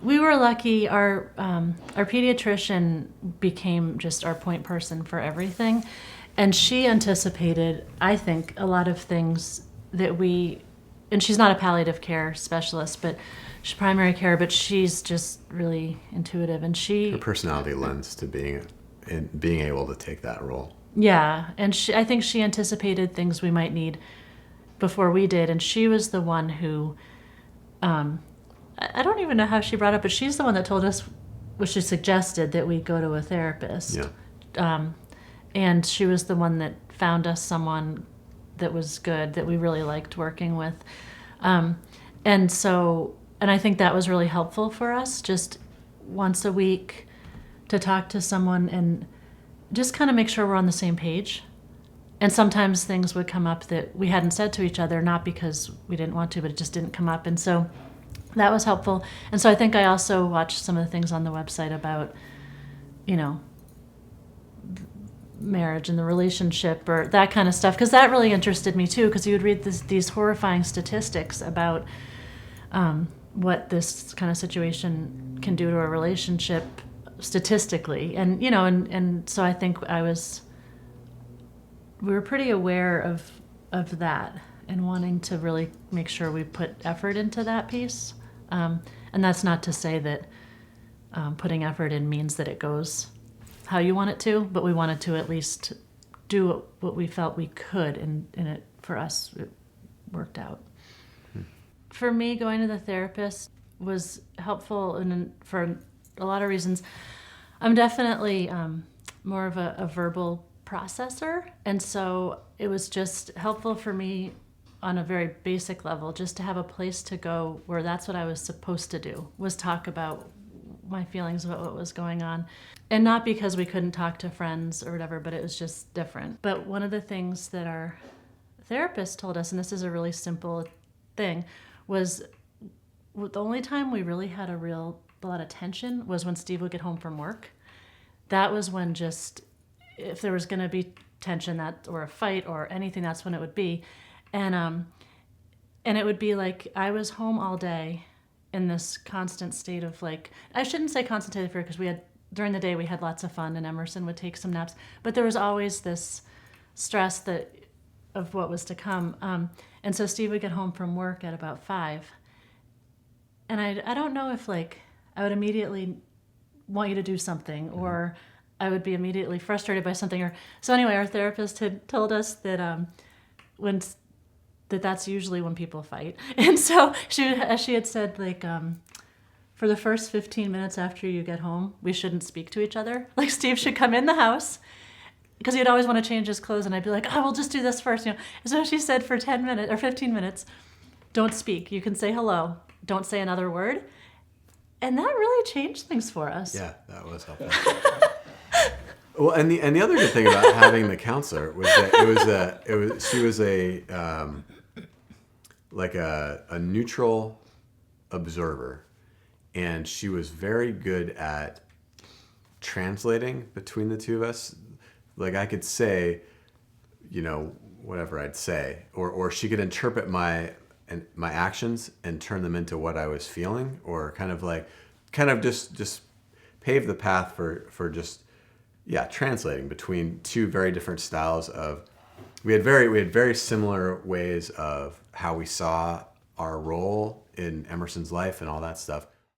We were lucky. Our pediatrician became just our point person for everything, and she anticipated, I think, a lot of things that we. And she's not a palliative care specialist, but she's primary care. But she's just really intuitive, and Her personality lends to being able to take that role. Yeah, and I think she anticipated things we might need before we did, and she was the one who. I don't even know how she brought it up, but she's the one that told us, which she suggested that we go to a therapist. Yeah. And she was the one that found us someone that was good, that we really liked working with. And I think that was really helpful for us, just once a week to talk to someone and just kind of make sure we're on the same page. And sometimes things would come up that we hadn't said to each other, not because we didn't want to, but it just didn't come up. And so that was helpful. And so I think I also watched some of the things on the website about, marriage and the relationship or that kind of stuff, because that really interested me too, because you would read these horrifying statistics about what this kind of situation can do to a relationship statistically. And, and so I think we were pretty aware of that and wanting to really make sure we put effort into that piece. And that's not to say that putting effort in means that it goes how you want it to, but we wanted to at least do what we felt we could, and it, for us, it worked out. For me, going to the therapist was helpful and for a lot of reasons. I'm definitely more of a verbal processor, and so it was just helpful for me on a very basic level just to have a place to go where that's what I was supposed to do, was talk about my feelings about what was going on. And not because we couldn't talk to friends or whatever, but it was just different. But one of the things that our therapist told us, and this is a really simple thing, was the only time we really had a lot of tension was when Steve would get home from work. That was when just, if there was going to be tension or a fight or anything, that's when it would be. And it would be like I was home all day in this constant state of I shouldn't say constant state of fear, because during the day we had lots of fun and Emerson would take some naps, but there was always this stress of what was to come. And so Steve would get home from work at about 5. And I don't know if I would immediately want you to do something, or I would be immediately frustrated by something. So anyway, our therapist had told us that that's usually when people fight. And so she had said, for the first 15 minutes after you get home, we shouldn't speak to each other. Steve should come in the house, because he'd always want to change his clothes, and I'd be like, we'll just do this first. So she said for 10 minutes or 15 minutes, don't speak. You can say hello. Don't say another word. And that really changed things for us. Yeah, that was helpful. Well, and the other good thing about having the counselor was that she was a neutral observer, and she was very good at translating between the two of us. I could say, whatever I'd say, or she could interpret my actions and turn them into what I was feeling, or kind of just pave the path for just translating between two very different styles of. We had very similar ways of how we saw our role in Emerson's life and all that stuff.